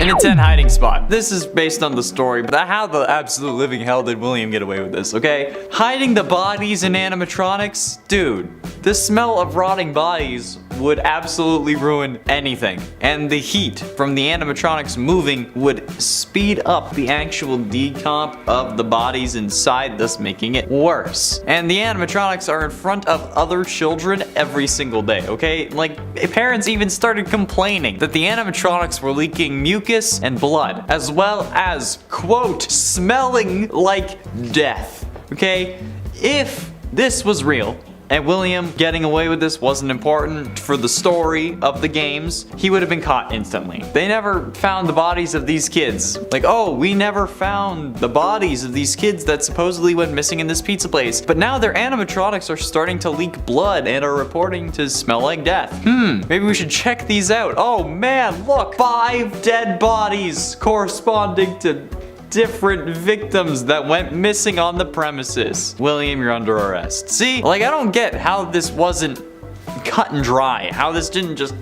In a 10 hiding spot. This is based on the story, but how the absolute living hell did William get away with this, okay? Hiding the bodies in animatronics? Dude, the smell of rotting bodies would absolutely ruin anything. And the heat from the animatronics moving would speed up the actual decomp of the bodies inside, thus making it worse. And the animatronics are in front of other children every single day, okay? Like, parents even started complaining that the animatronics were leaking mucus and blood, as well as, quote, smelling like death, okay? If this was real, and William getting away with this wasn't important for the story of the games, he would have been caught instantly. They never found the bodies of these kids. Like, oh, we never found the bodies of these kids that supposedly went missing in this pizza place. But now their animatronics are starting to leak blood and are reporting to smell like death. Maybe we should check these out. Oh man, look, 5 dead bodies corresponding to different victims that went missing on the premises. William, you're under arrest. See, like, I don't get how this wasn't cut and dry. How this didn't just...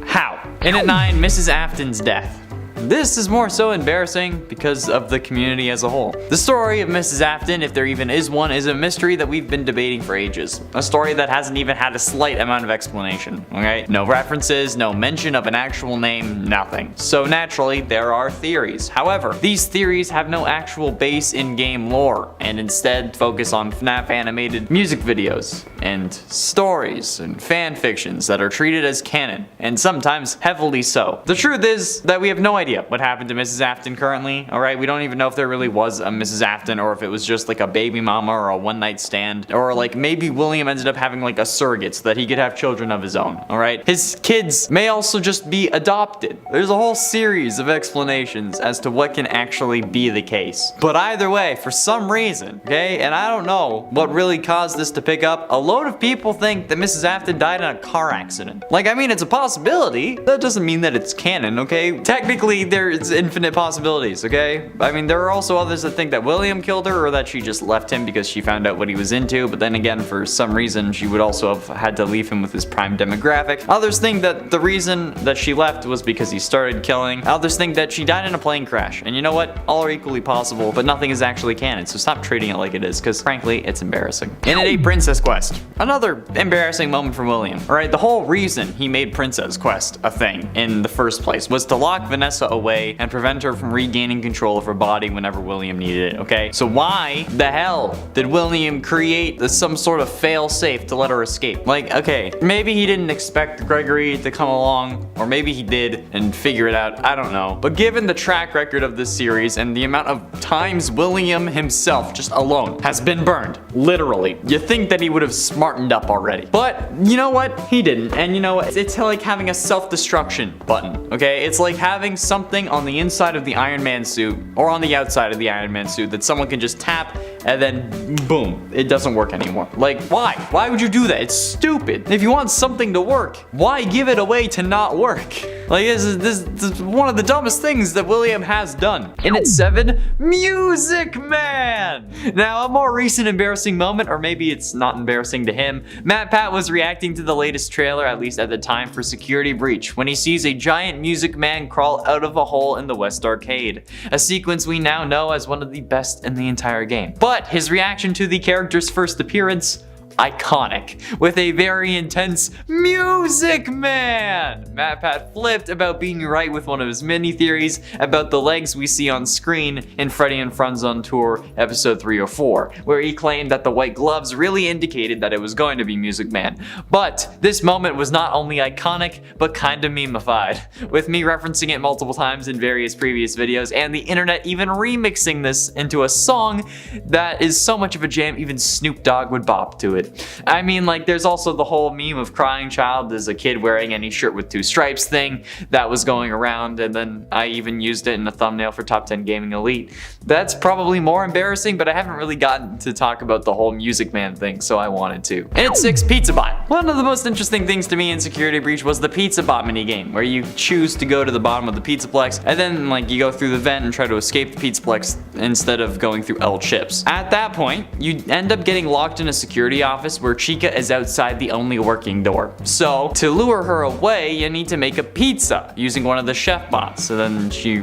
How? In at 9, Mrs. Afton's death. This is more so embarrassing because of the community as a whole. The story of Mrs. Afton, if there even is one, is a mystery that we've been debating for ages. A story that hasn't even had a slight amount of explanation, okay? No references, no mention of an actual name, nothing. So naturally, there are theories. However, these theories have no actual base in game lore, and instead focus on FNAF animated music videos, and stories, and fan fictions that are treated as canon, and sometimes heavily so. The truth is that we have no idea what happened to Mrs. Afton currently, alright? We don't even know if there really was a Mrs. Afton or if it was just like a baby mama or a one night stand, or like maybe William ended up having like a surrogate so that he could have children of his own, alright? His kids may also just be adopted. There's a whole series of explanations as to what can actually be the case. But either way, for some reason, okay, and I don't know what really caused this to pick up, a load of people think that Mrs. Afton died in a car accident. Like, I mean, it's a possibility. That doesn't mean that it's canon, okay? Technically, there's infinite possibilities, okay? I mean, there are also others that think that William killed her or that she just left him because she found out what he was into, but then again, for some reason, she would also have had to leave him with his prime demographic. Others think that the reason that she left was because he started killing. Others think that she died in a plane crash. And you know what? All are equally possible, but nothing is actually canon, so stop treating it like it is, because frankly, it's embarrassing. In at 8, Princess Quest. Another embarrassing moment from William. Alright, the whole reason he made Princess Quest a thing in the first place was to lock Vanessa away and prevent her from regaining control of her body whenever William needed it, okay? So why the hell did William create some sort of fail-safe to let her escape? Like, okay, maybe he didn't expect Gregory to come along, or maybe he did and figure it out, I don't know. But given the track record of this series and the amount of times William himself, just alone, has been burned, literally, you think that he would have smartened up already. But you know what? He didn't. And you know what? It's like having a self-destruction button, okay? It's like having something on the inside of the Iron Man suit or on the outside of the Iron Man suit that someone can just tap and then boom, it doesn't work anymore. Like, why? Why would you do that? It's stupid. If you want something to work, why give it away to not work? Like, this is one of the dumbest things that William has done. In at 7, Music Man! Now, a more recent embarrassing moment, or maybe it's not embarrassing to him, Matt Pat was reacting to the latest trailer, at least at the time, for Security Breach, when he sees a giant Music Man crawl out of a hole in the West Arcade, a sequence we now know as one of the best in the entire game. But his reaction to the character's first appearance, iconic, with a very intense Music Man! Matt Pat flipped about being right with one of his many theories about the legs we see on screen in Freddy and Friends on Tour episode 3 or 4, where he claimed that the white gloves really indicated that it was going to be Music Man. But this moment was not only iconic, but kinda memeified, with me referencing it multiple times in various previous videos, and the internet even remixing this into a song that is so much of a jam even Snoop Dogg would bop to it. I mean, like, there's also the whole meme of crying child as a kid wearing any shirt with 2 stripes thing that was going around, and then I even used it in a thumbnail for Top 10 Gaming Elite. That's probably more embarrassing, but I haven't really gotten to talk about the whole Music Man thing, so I wanted to. And at 6, Pizza Bot. One of the most interesting things to me in Security Breach was the Pizza Bot minigame, where you choose to go to the bottom of the Pizzaplex, and then like you go through the vent and try to escape the Pizzaplex instead of going through L chips. At that point, you end up getting locked in a security office office where Chica is outside the only working door. So, to lure her away, you need to make a pizza using one of the chef bots. So then she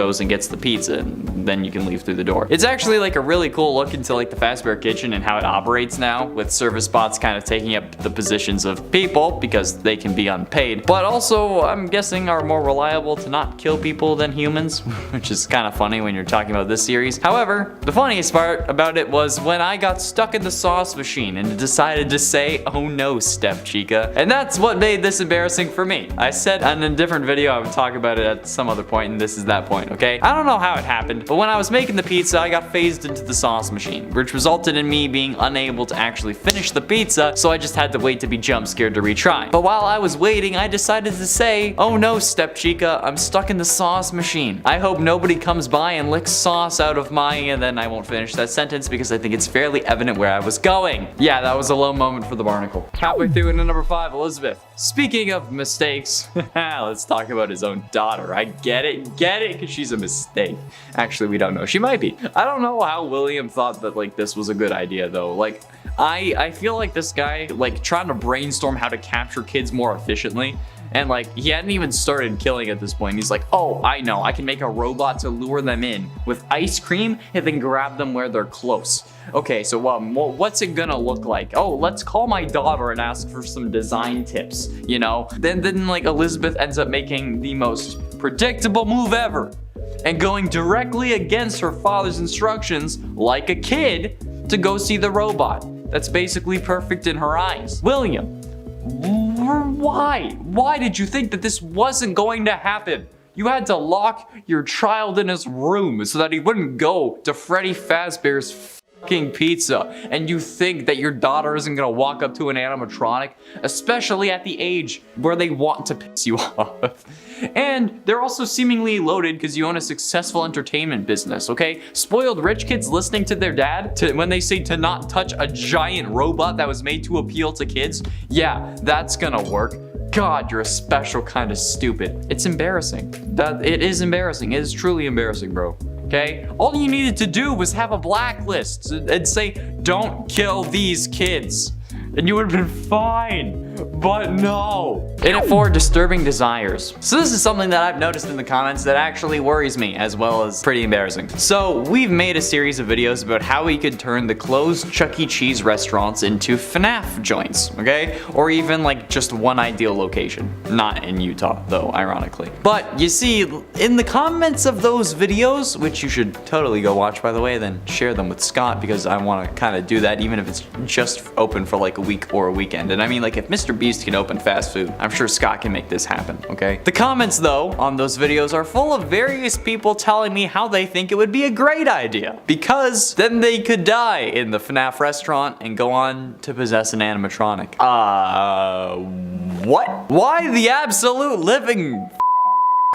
goes and gets the pizza, and then you can leave through the door. It's actually like a really cool look into like the Fazbear Kitchen and how it operates now, with service bots kind of taking up the positions of people because they can be unpaid, but also I'm guessing are more reliable to not kill people than humans, which is kind of funny when you're talking about this series. However, the funniest part about it was when I got stuck in the sauce machine and decided to say, "Oh no, Step Chica," and that's what made this embarrassing for me. I said in a different video I would talk about it at some other point, and this is that point, okay? I don't know how it happened, but when I was making the pizza, I got phased into the sauce machine, which resulted in me being unable to actually finish the pizza, so I just had to wait to be jump scared to retry. But while I was waiting, I decided to say, "Oh no, Step Chica, I'm stuck in the sauce machine. I hope nobody comes by and licks sauce out of my," and then I won't finish that sentence because I think it's fairly evident where I was going. Yeah, that was a low moment for the barnacle. Halfway through into number 5, Elizabeth. Speaking of mistakes, let's talk about his own daughter. I get it, because she's a mistake. Actually, we don't know. She might be. I don't know how William thought that like this was a good idea though. Like, I feel like this guy, like, trying to brainstorm how to capture kids more efficiently, and like, he hadn't even started killing at this point. He's like, "Oh, I know, I can make a robot to lure them in with ice cream and then grab them where they're close. Okay, so what's it gonna look like? Oh, let's call my daughter and ask for some design tips, you know?" Then like Elizabeth ends up making the most predictable move ever and going directly against her father's instructions like a kid to go see the robot. That's basically perfect in her eyes. William, why? Why did you think that this wasn't going to happen? You had to lock your child in his room so that he wouldn't go to Freddy Fazbear's fucking pizza, and you think that your daughter isn't gonna walk up to an animatronic, especially at the age where they want to piss you off. And they're also seemingly loaded because you own a successful entertainment business, okay? Spoiled rich kids listening to their dad when they say to not touch a giant robot that was made to appeal to kids? Yeah, that's gonna work. God, you're a special kind of stupid. It's embarrassing. It is embarrassing. It is truly embarrassing, bro. Okay? All you needed to do was have a blacklist and say, "Don't kill these kids," and you would have been fine. But no. In it for disturbing desires. So this is something that I've noticed in the comments that actually worries me, as well as pretty embarrassing. So we've made a series of videos about how we could turn the closed Chuck E. Cheese restaurants into FNAF joints, okay? Or even like just one ideal location. Not in Utah though, ironically. But you see, in the comments of those videos, which you should totally go watch by the way, then share them with Scott because I want to kind of do that even if it's just open for like a week or a weekend. And I mean, like, if Mr. Beast can open fast food, I'm sure Scott can make this happen, okay? The comments though on those videos are full of various people telling me how they think it would be a great idea, because then they could die in the FNAF restaurant and go on to possess an animatronic. What? Why the absolute living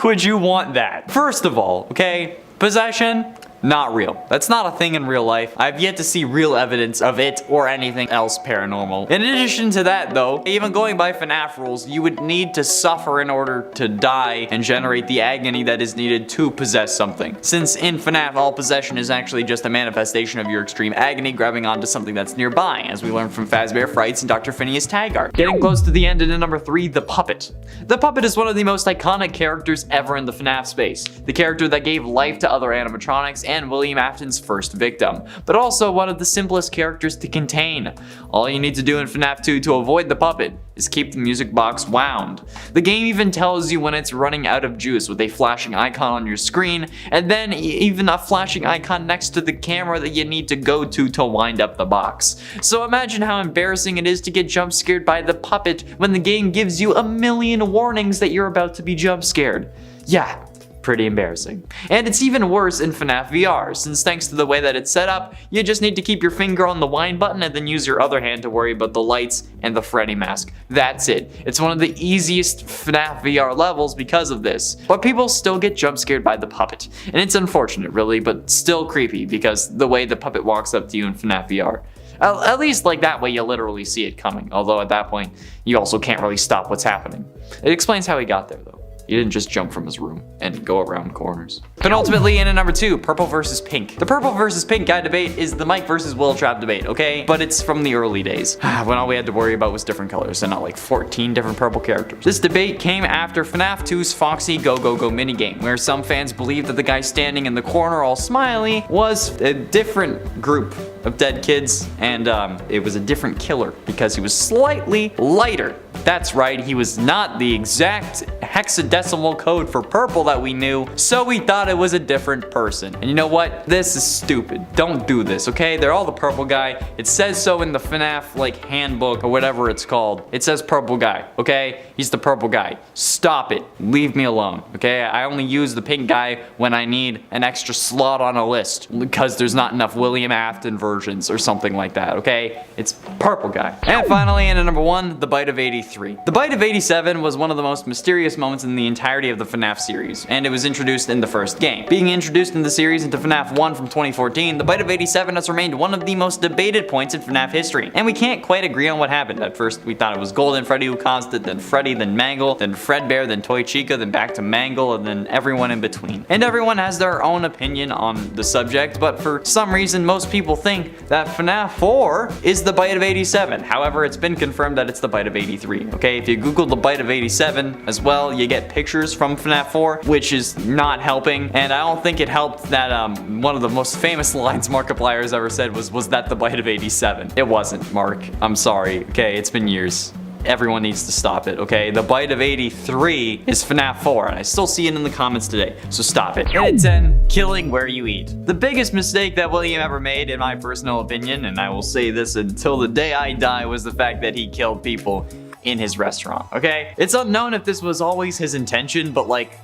would you want that? First of all, okay, possession, not real. That's not a thing in real life. I've yet to see real evidence of it or anything else paranormal. In addition to that though, even going by FNAF rules, you would need to suffer in order to die and generate the agony that is needed to possess something. Since in FNAF, all possession is actually just a manifestation of your extreme agony grabbing onto something that's nearby, as we learned from Fazbear Frights and Dr. Phineas Taggart. Getting close to the end into number 3, the puppet. The puppet is one of the most iconic characters ever in the FNAF space. The character that gave life to other animatronics and William Afton's first victim, but also one of the simplest characters to contain. All you need to do in FNAF 2 to avoid the puppet is keep the music box wound. The game even tells you when it's running out of juice with a flashing icon on your screen, and then even a flashing icon next to the camera that you need to go to wind up the box. So imagine how embarrassing it is to get jump scared by the puppet when the game gives you a million warnings that you're about to be jump scared. Yeah, pretty embarrassing. And it's even worse in FNAF VR, since thanks to the way that it's set up, you just need to keep your finger on the wind button and then use your other hand to worry about the lights and the Freddy mask. That's it. It's one of the easiest FNAF VR levels because of this. But people still get jump scared by the puppet. And it's unfortunate really, but still creepy because the way the puppet walks up to you in FNAF VR. At least like that way you literally see it coming, although at that point you also can't really stop what's happening. It explains how he got there though. He didn't just jump from his room and go around corners. Penultimately, in at number 2, purple versus pink. The purple versus pink guy debate is the Mike versus Will Trap debate, okay? But it's from the early days, when all we had to worry about was different colors and not like 14 different purple characters. This debate came after FNAF 2's Foxy Go Go Go minigame, where some fans believed that the guy standing in the corner all smiley was a different group of dead kids, and it was a different killer because he was slightly lighter. That's right, he was not the exact hexadecimal code for purple that we knew, so we thought it was a different person. And you know what? This is stupid. Don't do this, okay? They're all the purple guy. It says so in the FNAF like handbook or whatever it's called. It says purple guy, okay? He's the purple guy. Stop it. Leave me alone, okay? I only use the pink guy when I need an extra slot on a list because there's not enough William Afton versions or something like that, okay? It's purple guy. And finally, in at number 1, the Bite of 83. The Bite of 87 was one of the most mysterious moments in the entirety of the FNAF series, and it was introduced in the first game. Being introduced in the series into FNAF 1 from 2014, the Bite of 87 has remained one of the most debated points in FNAF history, and we can't quite agree on what happened. At first, we thought it was Golden Freddy who caused it, then Freddy, then Mangle, then Fredbear, then Toy Chica, then back to Mangle, and then everyone in between. And everyone has their own opinion on the subject, but for some reason, most people think that FNAF 4 is the Bite of 87. However, it's been confirmed that it's the Bite of 83. Okay, if you Google the Bite of 87 as well, you get pictures from FNAF 4, which is not helping. And I don't think it helped that one of the most famous lines Markiplier has ever said was that the Bite of 87? It wasn't, Mark. I'm sorry. Okay, it's been years. Everyone needs to stop it, okay? The Bite of 83 is FNAF 4, and I still see it in the comments today, so stop it. And at 10, killing where you eat. The biggest mistake that William ever made, in my personal opinion, and I will say this until the day I die, was the fact that he killed people in his restaurant, okay? It's unknown if this was always his intention, but like,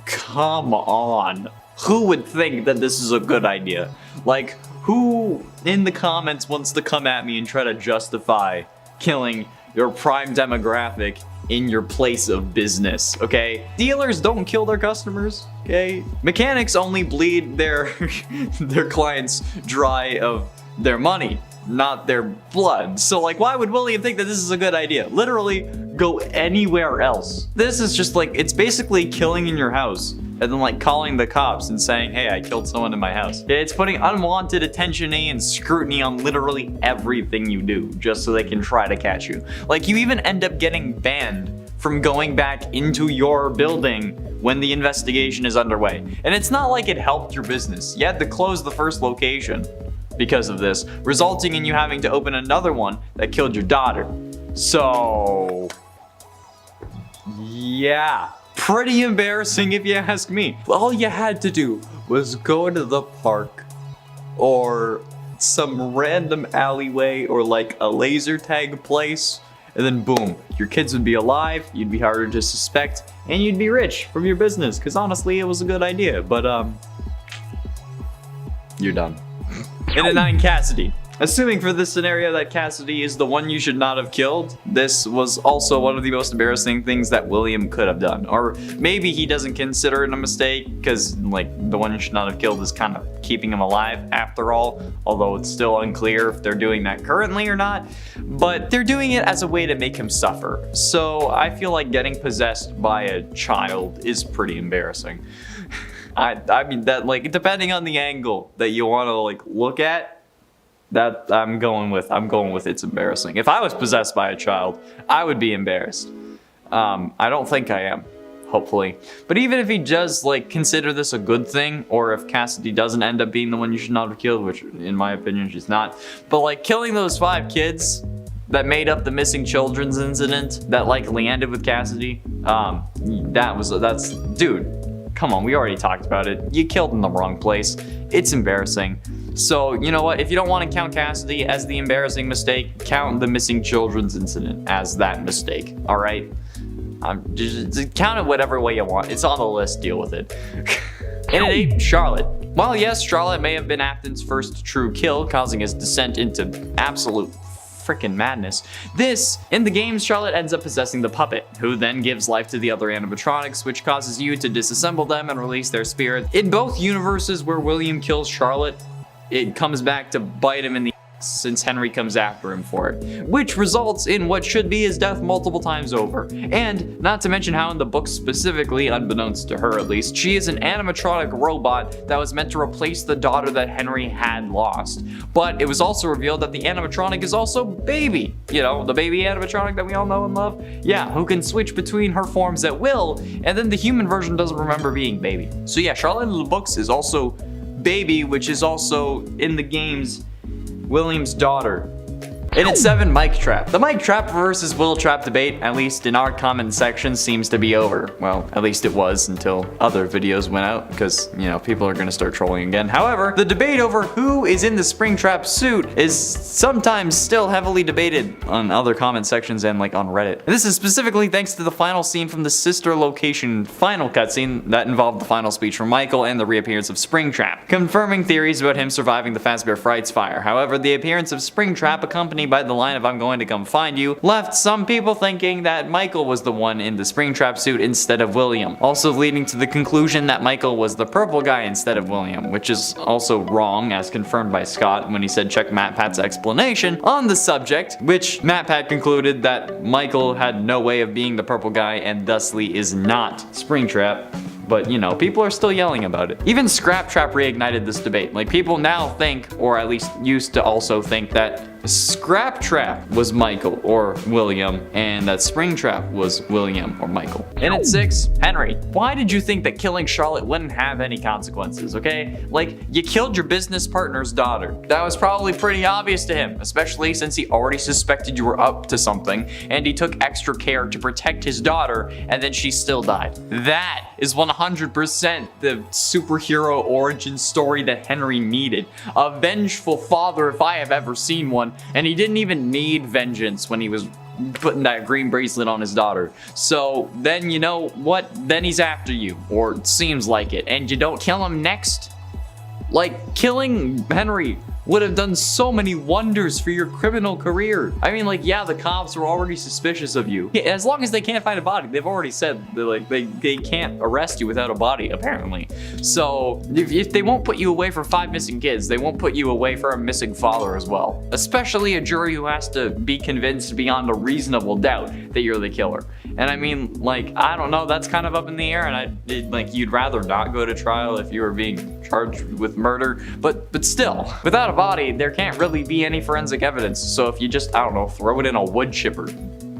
come on. Who would think that this is a good idea? Like, who in the comments wants to come at me and try to justify killing your prime demographic in your place of business, okay? Dealers don't kill their customers, okay? Mechanics only bleed their clients dry of their money, not their blood. So like, why would William think that this is a good idea? Literally, go anywhere else. This is just like, it's basically killing in your house and then like calling the cops and saying, hey, I killed someone in my house. It's putting unwanted attention and scrutiny on literally everything you do just so they can try to catch you. Like, you even end up getting banned from going back into your building when the investigation is underway. And it's not like it helped your business. You had to close the first location because of this, resulting in you having to open another one that killed your daughter. So, yeah. Pretty embarrassing if you ask me. All you had to do was go to the park or some random alleyway or like a laser tag place, and then boom, your kids would be alive, you'd be harder to suspect, and you'd be rich from your business, because honestly it was a good idea, but you're done. And at 9, Cassidy. Assuming for this scenario that Cassidy is the one you should not have killed, this was also one of the most embarrassing things that William could have done. Or maybe he doesn't consider it a mistake because like the one you should not have killed is kind of keeping him alive after all, although it's still unclear if they're doing that currently or not. But they're doing it as a way to make him suffer. So I feel like getting possessed by a child is pretty embarrassing. I mean that, like, depending on the angle that you want to like look at, that I'm going with it's embarrassing. If I was possessed by a child, I would be embarrassed. I don't think I am, hopefully. But even if he does like consider this a good thing, or if Cassidy doesn't end up being the one you should not have killed, which in my opinion she's not, but like killing those 5 kids that made up the missing children's incident that likely ended with Cassidy, that's dude, come on, we already talked about it. You killed in the wrong place. It's embarrassing. So, you know what? If you don't want to count Cassidy as the embarrassing mistake, count the missing children's incident as that mistake, all right? Just count it whatever way you want. It's on the list, deal with it. And at 8, Charlotte. While yes, Charlotte may have been Afton's first true kill, causing his descent into absolute freaking madness. In the game, Charlotte ends up possessing the puppet, who then gives life to the other animatronics, which causes you to disassemble them and release their spirit. In both universes where William kills Charlotte, it comes back to bite him in the since Henry comes after him for it, which results in what should be his death multiple times over. And not to mention how in the book specifically, unbeknownst to her at least, she is an animatronic robot that was meant to replace the daughter that Henry had lost. But it was also revealed that the animatronic is also Baby. You know, the baby animatronic that we all know and love? Yeah, who can switch between her forms at will, and then the human version doesn't remember being Baby. So yeah, Charlotte in the books is also Baby, which is also in the games William's daughter. And at 7, Mic Trap. The Mic Trap versus Will Trap debate, at least in our comment section, seems to be over. Well, at least it was until other videos went out, because, you know, people are gonna start trolling again. However, the debate over who is in the Springtrap suit is sometimes still heavily debated on other comment sections and like on Reddit. And this is specifically thanks to the final scene from the sister location final cutscene that involved the final speech from Michael and the reappearance of Springtrap, confirming theories about him surviving the Fazbear Frights fire. However, the appearance of Springtrap, accompanied by the line of "I'm going to come find you," left some people thinking that Michael was the one in the Springtrap suit instead of William, also leading to the conclusion that Michael was the purple guy instead of William, which is also wrong as confirmed by Scott when he said check MatPat's explanation on the subject, which MatPat concluded that Michael had no way of being the purple guy and thusly is not Springtrap. But, you know, people are still yelling about it. Even Scrap Trap reignited this debate. Like, people now think, or at least used to also think, that Scrap Trap was Michael or William, and that Springtrap was William or Michael. And at 6, Henry. Why did you think that killing Charlotte wouldn't have any consequences, okay? Like, you killed your business partner's daughter. That was probably pretty obvious to him, especially since he already suspected you were up to something, and he took extra care to protect his daughter, and then she still died. That is 100% the superhero origin story that Henry needed. A vengeful father if I have ever seen one, and he didn't even need vengeance when he was putting that green bracelet on his daughter. So then, you know what? Then he's after you, or it seems like it, and you don't kill him next? Like, killing Henry would have done so many wonders for your criminal career. I mean, like, yeah, the cops were already suspicious of you. Yeah, as long as they can't find a body, they've already said that, like, they can't arrest you without a body, apparently. So if they won't put you away for 5 missing kids, they won't put you away for a missing father as well. Especially a jury who has to be convinced beyond a reasonable doubt that you're the killer. And I mean, like, I don't know, that's kind of up in the air, and like, you'd rather not go to trial if you were being charged with murder, but still, without a body, there can't really be any forensic evidence. So if you just, I don't know, throw it in a wood chipper.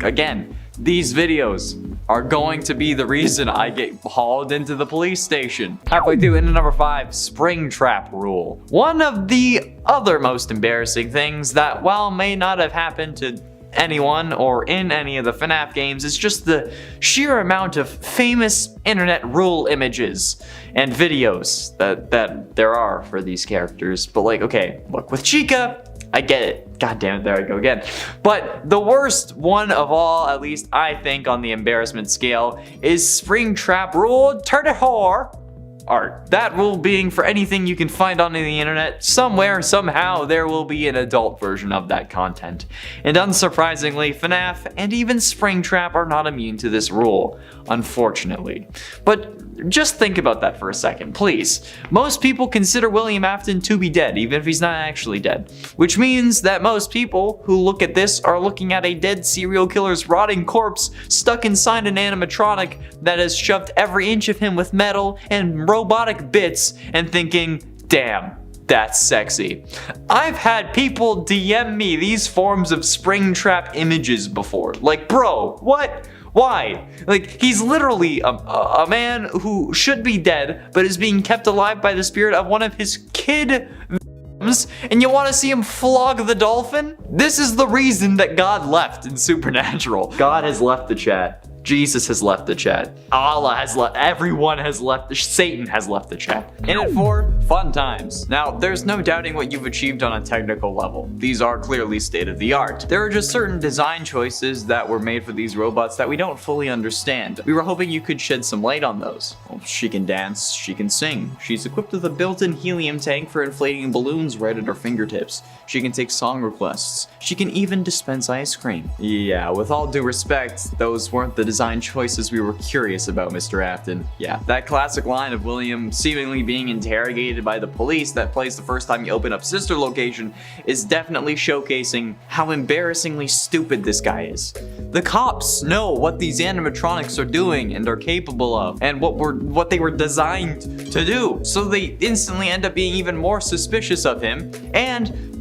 Again, these videos are going to be the reason I get hauled into the police station. Halfway through, into number 5, Springtrap rule. One of the other most embarrassing things that, while may not have happened to anyone or in any of the FNAF games, is just the sheer amount of famous internet rule images and videos that there are for these characters. But like, okay, look, with Chica, I get it. God damn it, there I go again. But the worst one of all, at least I think on the embarrassment scale, is Springtrap Rule 34. Art. That rule being for anything you can find on the internet, somewhere, somehow, there will be an adult version of that content. And unsurprisingly, FNAF and even Springtrap are not immune to this rule, unfortunately. But just think about that for a second, please. Most people consider William Afton to be dead, even if he's not actually dead. Which means that most people who look at this are looking at a dead serial killer's rotting corpse stuck inside an animatronic that has shoved every inch of him with metal and robotic bits and thinking, damn, that's sexy. I've had people DM me these forms of Springtrap images before. Like, bro, what? Why? Like, he's literally a man who should be dead, but is being kept alive by the spirit of one of his kid victims, and you want to see him flog the dolphin? This is the reason that God left in Supernatural. God has left the chat. Jesus has left the chat. Allah has left. Everyone has left. Satan has left the chat. In it for fun times. Now, there's no doubting what you've achieved on a technical level. These are clearly state of the art. There are just certain design choices that were made for these robots that we don't fully understand. We were hoping you could shed some light on those. Well, she can dance, she can sing. She's equipped with a built-in helium tank for inflating balloons right at her fingertips. She can take song requests. She can even dispense ice cream. Yeah, with all due respect, those weren't the design choices we were curious about, Mr. Afton. Yeah, that classic line of William seemingly being interrogated by the police that plays the first time you open up Sister Location is definitely showcasing how embarrassingly stupid this guy is. The cops know what these animatronics are doing and are capable of, and what they were designed to do, so they instantly end up being even more suspicious of him. And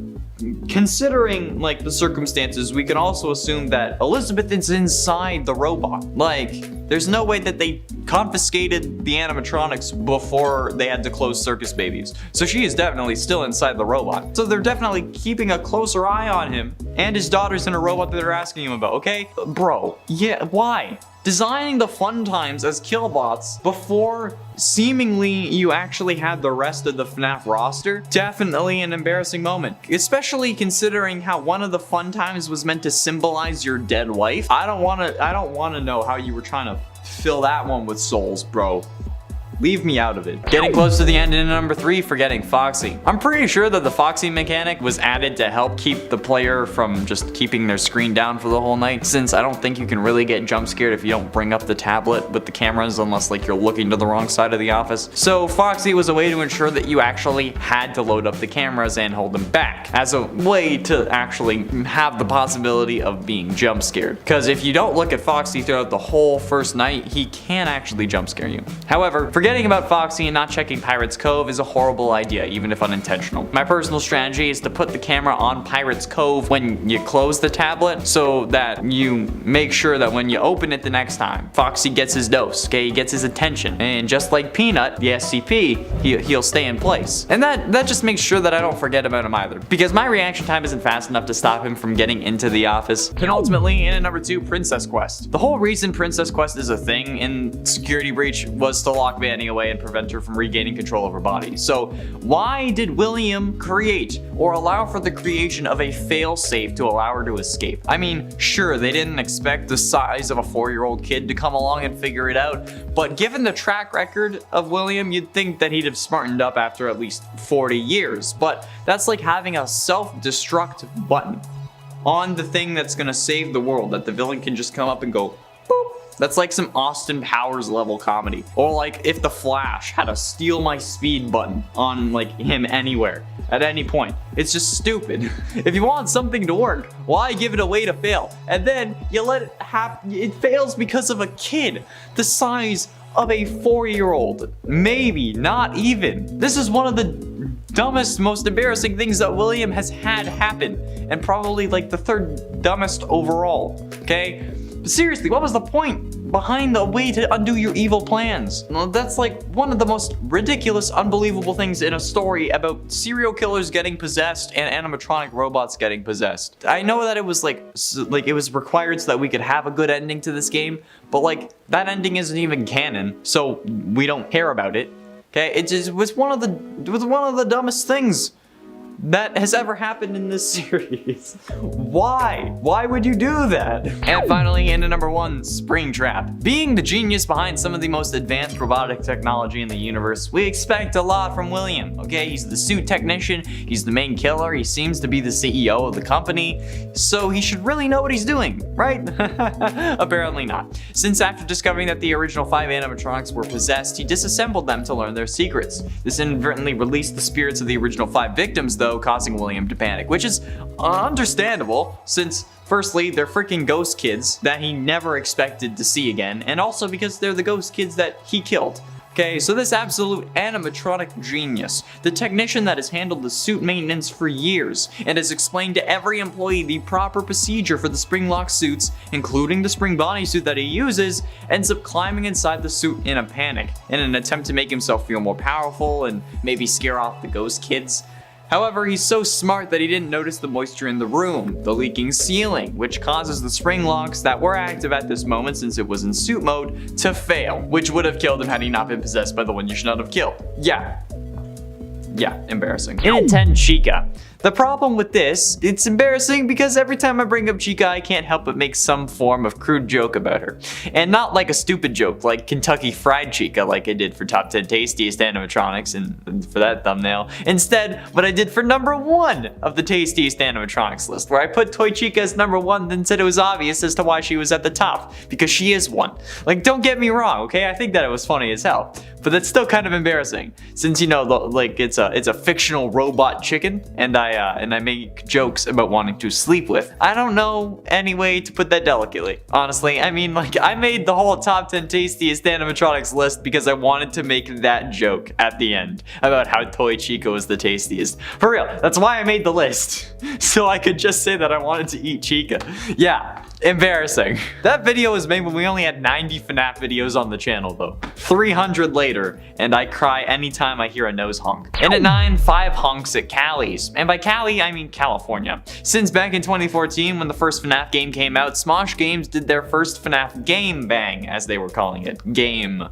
considering like the circumstances, we can also assume that Elizabeth is inside the robot. Like, there's no way that they confiscated the animatronics before they had to close Circus Babies. So she is definitely still inside the robot. So they're definitely keeping a closer eye on him, and his daughter's in a robot that they're asking him about, okay? Bro, yeah, why? Designing the fun times as killbots before seemingly you actually had the rest of the FNAF roster, definitely an embarrassing moment. Especially considering how one of the fun times was meant to symbolize your dead wife. I don't wanna know how you were trying to fill that one with souls, bro. Leave me out of it. Getting close to the end in number 3, forgetting Foxy. I'm pretty sure that the Foxy mechanic was added to help keep the player from just keeping their screen down for the whole night, since I don't think you can really get jump scared if you don't bring up the tablet with the cameras unless like you're looking to the wrong side of the office. So Foxy was a way to ensure that you actually had to load up the cameras and hold them back, as a way to actually have the possibility of being jump scared. Because if you don't look at Foxy throughout the whole first night, he can actually jump scare you. However, forgetting about Foxy and not checking Pirate's Cove is a horrible idea, even if unintentional. My personal strategy is to put the camera on Pirate's Cove when you close the tablet, so that you make sure that when you open it the next time, Foxy gets his dose, okay? He gets his attention. And just like Peanut, the SCP, he'll stay in place. And that just makes sure that I don't forget about him either. Because my reaction time isn't fast enough to stop him from getting into the office. And ultimately, in at number 2, Princess Quest. The whole reason Princess Quest is a thing in Security Breach was to lock Vanny away and prevent her from regaining control of her body. So why did William create or allow for the creation of a fail-safe to allow her to escape? I mean, sure, they didn't expect the size of a 4-year-old kid to come along and figure it out, but given the track record of William, you'd think that he'd have smartened up after at least 40 years. But that's like having a self-destruct button on the thing that's gonna save the world, that the villain can just come up and go boop. That's like some Austin Powers level comedy. Or like if the Flash had a steal my speed button on like him anywhere at any point. It's just stupid. If you want something to work, why give it away to fail? And then you let it happen. It fails because of a kid the size of a 4-year-old. Maybe not even. This is one of the dumbest, most embarrassing things that William has had happen, and probably like the 3rd dumbest overall, okay? But seriously, what was the point behind the way to undo your evil plans? Well, that's like one of the most ridiculous, unbelievable things in a story about serial killers getting possessed and animatronic robots getting possessed. I know that it was like it was required so that we could have a good ending to this game, but like that ending isn't even canon, so we don't care about it. Okay, it was one of the dumbest things that has ever happened in this series. Why? Why would you do that? And finally, into number 1, Springtrap. Being the genius behind some of the most advanced robotic technology in the universe, we expect a lot from William, okay? He's the suit technician, he's the main killer, he seems to be the CEO of the company, so he should really know what he's doing, right? Apparently not. Since after discovering that the original 5 animatronics were possessed, he disassembled them to learn their secrets. This inadvertently released the spirits of the original 5 victims, though, causing William to panic, which is understandable since firstly, they're freaking ghost kids that he never expected to see again, and also because they're the ghost kids that he killed. Okay, so this absolute animatronic genius, the technician that has handled the suit maintenance for years and has explained to every employee the proper procedure for the spring lock suits, including the spring bodysuit that he uses, ends up climbing inside the suit in a panic in an attempt to make himself feel more powerful and maybe scare off the ghost kids. However, he's so smart that he didn't notice the moisture in the room, the leaking ceiling, which causes the spring locks that were active at this moment since it was in suit mode to fail, which would have killed him had he not been possessed by the one you should not have killed. Yeah. Yeah, embarrassing. In at 10, Chica. The problem with this, it's embarrassing because every time I bring up Chica, I can't help but make some form of crude joke about her. And not like a stupid joke like Kentucky Fried Chica like I did for Top 10 Tastiest Animatronics and for that thumbnail. Instead, what I did for number 1 of the Tastiest Animatronics list, where I put Toy Chica as number 1, then said it was obvious as to why she was at the top, because she is one. Like, don't get me wrong, okay? I think that it was funny as hell. But that's still kind of embarrassing, since you know, like it's a fictional robot chicken, and I make jokes about wanting to sleep with. I don't know any way to put that delicately. Honestly, I mean, like, I made the whole top 10 tastiest animatronics list because I wanted to make that joke at the end about how Toy Chica was the tastiest. For real, that's why I made the list, so I could just say that I wanted to eat Chica. Yeah. Embarrassing. That video was made when we only had 90 FNAF videos on the channel though. 300 later, and I cry anytime I hear a nose honk. And at 9, 5 honks at Cali's. And by Cali, I mean California. Since back in 2014 when the first FNAF game came out, Smosh Games did their first FNAF game bang, as they were calling it. Game.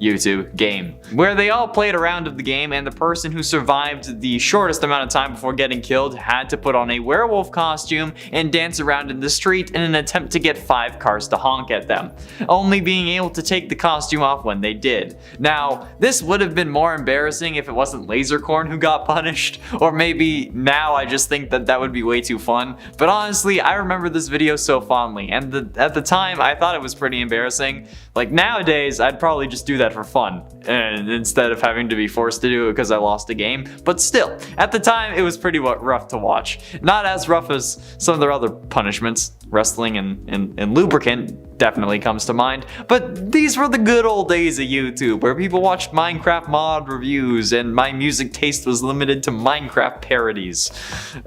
YouTube game, where they all played a round of the game, and the person who survived the shortest amount of time before getting killed had to put on a werewolf costume and dance around in the street in an attempt to get 5 cars to honk at them, only being able to take the costume off when they did. Now, this would have been more embarrassing if it wasn't Lasercorn who got punished, or maybe now I just think that that would be way too fun, but honestly, I remember this video so fondly, and at the time, I thought it was pretty embarrassing. Like, nowadays, I'd probably just do that for fun, and instead of having to be forced to do it because I lost a game. But still, at the time, it was pretty rough to watch. Not as rough as some of their other punishments. Wrestling and lubricant definitely comes to mind. But these were the good old days of YouTube, where people watched Minecraft mod reviews and my music taste was limited to Minecraft parodies.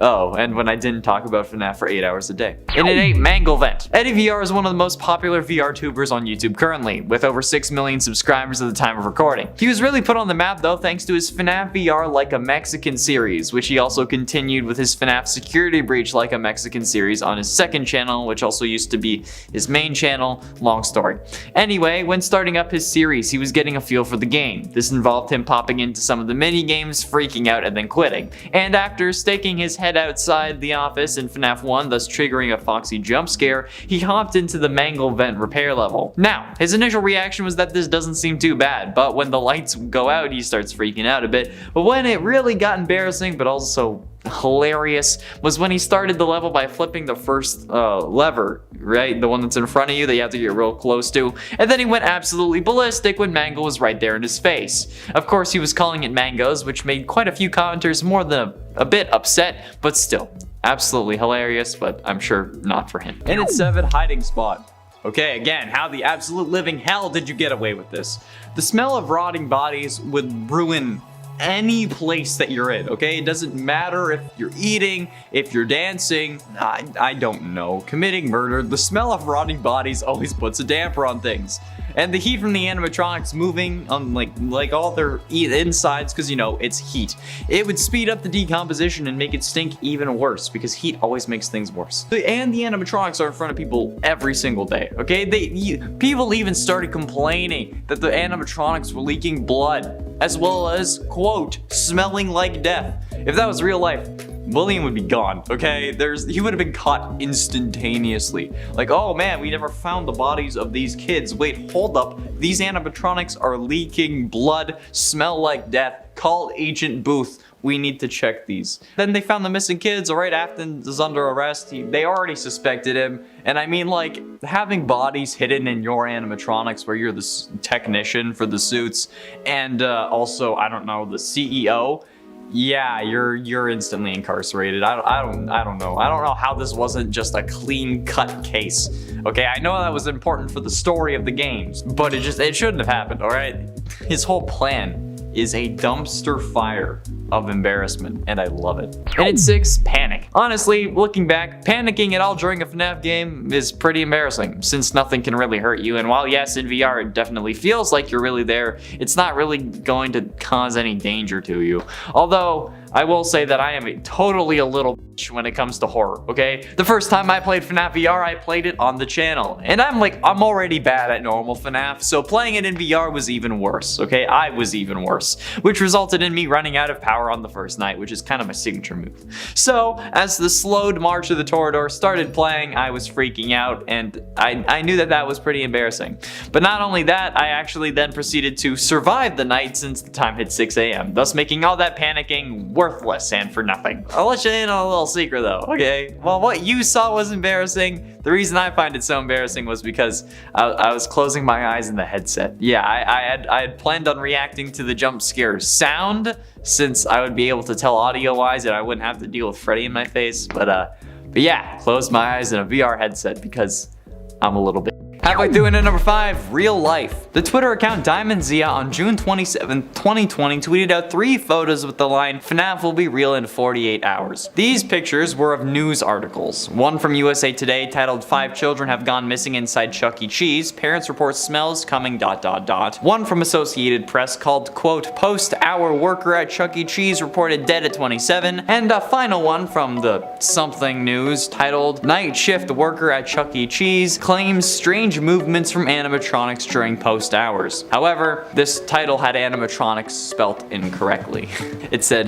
Oh, and when I didn't talk about FNAF for 8 hours a day. And at 8, Manglevent. Eddie VR is one of the most popular VR tubers on YouTube currently, with over 6 million subscribers at the time of recording. He was really put on the map though thanks to his FNAF VR Like a Mexican series, which he also continued with his FNAF Security Breach Like a Mexican series on his second channel, which also used to be his main channel. Long story. Anyway, when starting up his series, he was getting a feel for the game. This involved him popping into some of the mini games, freaking out, and then quitting. And after staking his head outside the office in FNAF 1, thus triggering a Foxy jump scare, he hopped into the Manglevent repair level. Now, his initial reaction was that this doesn't seem too bad, but when the lights go out, he starts freaking out a bit. But when it really got embarrassing, but also hilarious, was when he started the level by flipping the first lever, right? The one that's in front of you that you have to get real close to. And then he went absolutely ballistic when Mango was right there in his face. Of course, he was calling it Mangoes, which made quite a few commenters more than a bit upset, but still, absolutely hilarious, but I'm sure not for him. And at 7, Hiding Spot. Okay, again, how the absolute living hell did you get away with this? The smell of rotting bodies would ruin any place that you're in, okay? It doesn't matter if you're eating, if you're dancing, I don't know, committing murder. The smell of rotting bodies always puts a damper on things. And the heat from the animatronics moving on like all their insides, because you know, it's heat. It would speed up the decomposition and make it stink even worse, because heat always makes things worse. And the animatronics are in front of people every single day, okay? People even started complaining that the animatronics were leaking blood, as well as, quote, smelling like death. If that was real life, William would be gone, okay? He would have been caught instantaneously. Like, oh man, we never found the bodies of these kids. Wait, hold up. These animatronics are leaking blood, smell like death. Call Agent Booth. We need to check these. Then they found the missing kids. All right, Afton is under arrest. They already suspected him. And I mean, like, having bodies hidden in your animatronics where you're the technician for the suits and also, I don't know, the CEO. Yeah, you're instantly incarcerated. I don't know. I don't know how this wasn't just a clean-cut case. Okay, I know that was important for the story of the games, but it shouldn't have happened, all right? His whole plan is a dumpster fire of embarrassment, and I love it. And at 6, Panic. Honestly, looking back, panicking at all during a FNAF game is pretty embarrassing, since nothing can really hurt you, and while yes, in VR it definitely feels like you're really there, it's not really going to cause any danger to you. Although, I will say that I am totally a little bitch when it comes to horror, okay? The first time I played FNAF VR, I played it on the channel. And I'm already bad at normal FNAF, so playing it in VR was even worse, okay? I was even worse, which resulted in me running out of power power on the first night, which is kind of my signature move. So, as the slowed March of the Toreador started playing, I was freaking out, and I knew that was pretty embarrassing. But not only that, I actually then proceeded to survive the night since the time hit 6 a.m., thus making all that panicking worthless and for nothing. I'll let you in on a little secret though, okay? Well, what you saw was embarrassing. The reason I find it so embarrassing was because I was closing my eyes in the headset. Yeah, I had planned on reacting to the jump scare sound, since I would be able to tell audio-wise and I wouldn't have to deal with Freddy in my face. But yeah, closed my eyes in a VR headset because I'm a little bit. Halfway through into number 5, real life. The Twitter account DiamondZia on June 27, 2020 tweeted out 3 photos with the line, "FNAF will be real in 48 hours." These pictures were of news articles. One from USA Today titled, "5 children have gone missing inside Chuck E. Cheese. Parents report smells coming ... One from Associated Press called, quote, "Post-hour worker at Chuck E. Cheese reported dead at 27. And a final one from the Something News titled, "Night shift worker at Chuck E. Cheese claims strange movements from animatronics during post hours." However, this title had animatronics spelt incorrectly. It said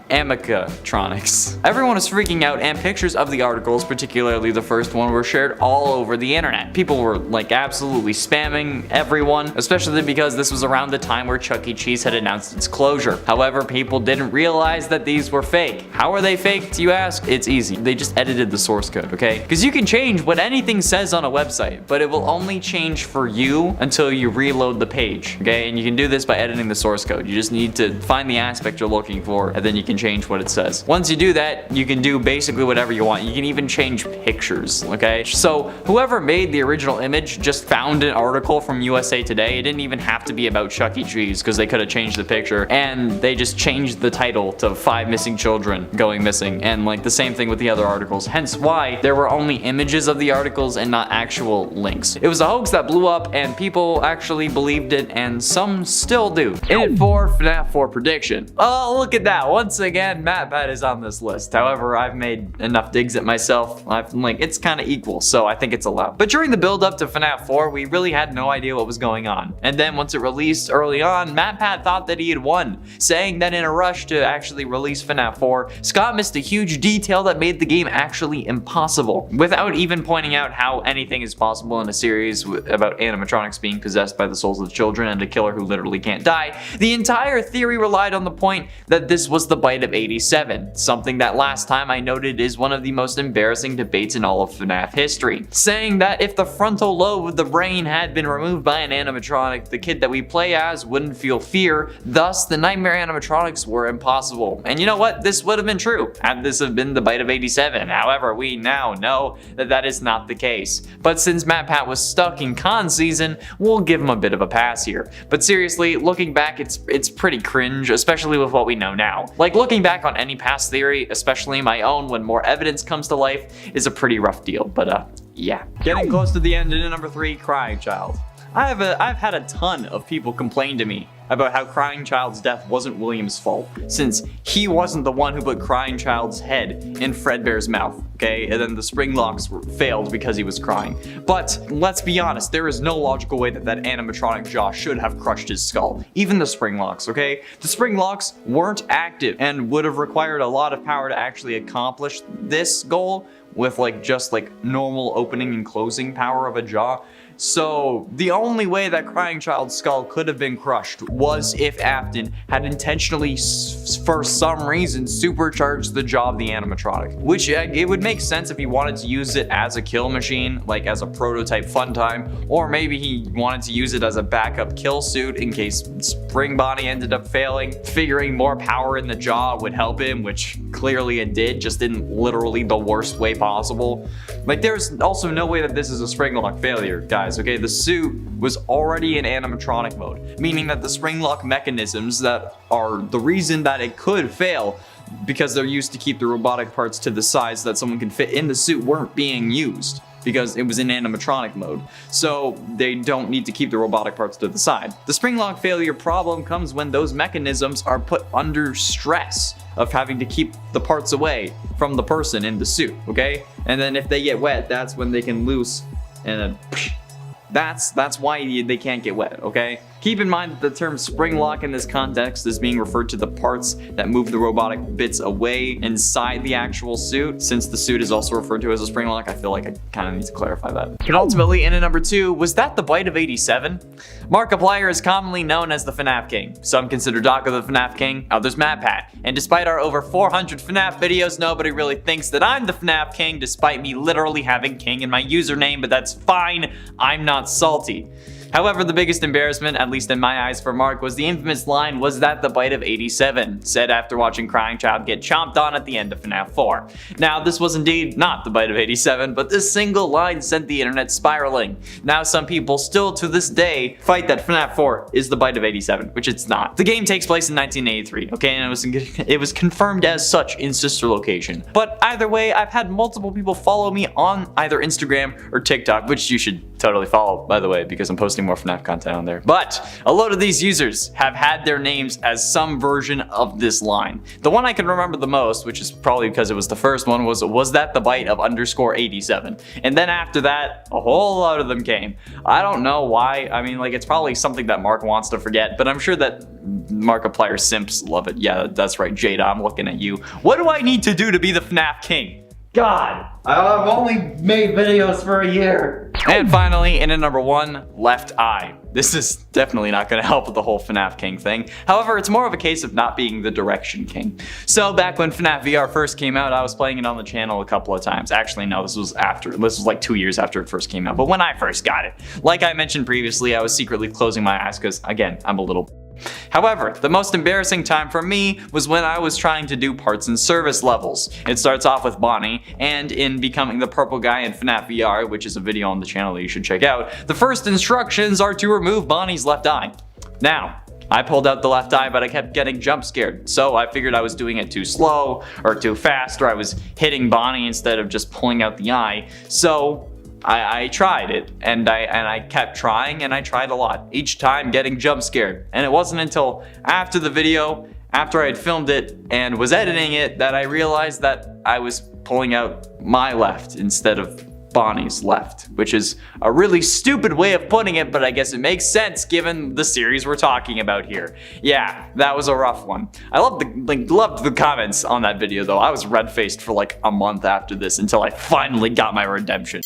amicatronics. Everyone was freaking out, and pictures of the articles, particularly the first one, were shared all over the internet. People were like absolutely spamming everyone, especially because this was around the time where Chuck E. Cheese had announced its closure. However, people didn't realize that these were fake. How are they fake, do you ask? It's easy. They just edited the source code, okay? Because you can change what anything says on a website, but it will only change for you until you reload the page, okay? And you can do this by editing the source code. You just need to find the aspect you're looking for, and then you can change what it says. Once you do that, you can do basically whatever you want. You can even change pictures, okay? So whoever made the original image just found an article from USA Today. It didn't even have to be about Chuck E. Cheese, because they could have changed the picture, and they just changed the title to 5 missing children going missing, and like the same thing with the other articles, hence why there were only images of the articles and not actual links. It was a hoax that blew up, and people actually believed it, and some still do. In it for FNAF 4 prediction. Oh, look at that. Once again, MatPat is on this list. However, I've made enough digs at myself. It's kind of equal, so I think it's allowed. But during the build up to FNAF 4, we really had no idea what was going on. And then once it released early on, MatPat thought that he had won, saying that in a rush to actually release FNAF 4, Scott missed a huge detail that made the game actually impossible, without even pointing out how anything is possible in a series about animatronics being possessed by the souls of children and a killer who literally can't die. The entire theory relied on the point that this was the bite of 87, something that last time I noted is one of the most embarrassing debates in all of FNAF history, saying that if the frontal lobe of the brain had been removed by an animatronic, the kid that we play as wouldn't feel fear, thus the nightmare animatronics were impossible. And you know what? This would have been true had this have been the bite of 87. However, we now know that that is not the case. But since MatPat was stuck in con season, we'll give him a bit of a pass here. But seriously, looking back, it's pretty cringe, especially with what we know now. Like, looking back on any past theory, especially my own when more evidence comes to life, is a pretty rough deal. But yeah. Getting close to the end, into number 3, Crying Child. I've had a ton of people complain to me about how Crying Child's death wasn't William's fault, since he wasn't the one who put Crying Child's head in Fredbear's mouth, okay? And then the spring locks failed because he was crying. But let's be honest, there is no logical way that animatronic jaw should have crushed his skull. Even the spring locks, okay? The spring locks weren't active and would have required a lot of power to actually accomplish this goal with just normal opening and closing power of a jaw. So the only way that Crying Child's skull could have been crushed was if Afton had intentionally, for some reason, supercharged the jaw of the animatronic. Which it would make sense if he wanted to use it as a kill machine, like as a prototype fun time, or maybe he wanted to use it as a backup kill suit in case Spring Body ended up failing. Figuring more power in the jaw would help him, which clearly it did, just in literally the worst way possible. There's also no way that this is a spring lock failure, guys. Okay, the suit was already in animatronic mode, meaning that the spring lock mechanisms that are the reason that it could fail, because they're used to keep the robotic parts to the size that someone can fit in the suit, weren't being used because it was in animatronic mode. So they don't need to keep the robotic parts to the side. The spring lock failure problem comes when those mechanisms are put under stress of having to keep the parts away from the person in the suit, okay? And then if they get wet, that's when they can loose, and then that's why they can't get wet, okay? Keep in mind that the term spring lock in this context is being referred to the parts that move the robotic bits away inside the actual suit. Since the suit is also referred to as a spring lock, I feel like I kind of need to clarify that. And ultimately, in at number 2, was that the bite of 87? Markiplier is commonly known as the FNAF King. Some consider Doggo the FNAF King, others MatPat. And despite our over 400 FNAF videos, nobody really thinks that I'm the FNAF King, despite me literally having King in my username, but that's fine, I'm not salty. However, the biggest embarrassment, at least in my eyes for Mark, was the infamous line, "Was that the bite of 87?" said after watching Crying Child get chomped on at the end of FNAF 4. Now, this was indeed not the bite of 87, but this single line sent the internet spiraling. Now, some people still to this day fight that FNAF 4 is the bite of 87, which it's not. The game takes place in 1983, okay, and it was confirmed as such in Sister Location. But either way, I've had multiple people follow me on either Instagram or TikTok, which you should totally follow, by the way, because I'm posting more FNAF content on there. But a load of these users have had their names as some version of this line. The one I can remember the most, which is probably because it was the first one, was that the bite of _87? And then after that, a whole lot of them came. I don't know why. I mean, like, it's probably something that Mark wants to forget, but I'm sure that Markiplier simps love it. Yeah, that's right, Jada, I'm looking at you. What do I need to do to be the FNAF King? God, I've only made videos for a year. And finally, in at number 1, left eye. This is definitely not going to help with the whole FNAF King thing. However, it's more of a case of not being the direction king. So back when FNAF VR first came out, I was playing it on the channel a couple of times. Actually, no, this was like 2 years after it first came out. But when I first got it, like I mentioned previously, I was secretly closing my eyes because, again, I'm a little... However, the most embarrassing time for me was when I was trying to do parts and service levels. It starts off with Bonnie, and in becoming the purple guy in FNAF VR, which is a video on the channel that you should check out, the first instructions are to remove Bonnie's left eye. Now, I pulled out the left eye, but I kept getting jump scared, so I figured I was doing it too slow, or too fast, or I was hitting Bonnie instead of just pulling out the eye, so I tried it, and I kept trying, and I tried a lot, each time getting jump scared. And it wasn't until after the video, after I had filmed it and was editing it, that I realized that I was pulling out my left instead of Bonnie's left, which is a really stupid way of putting it, but I guess it makes sense given the series we're talking about here. Yeah, that was a rough one. I loved the comments on that video though. I was red-faced for like a month after this until I finally got my redemption.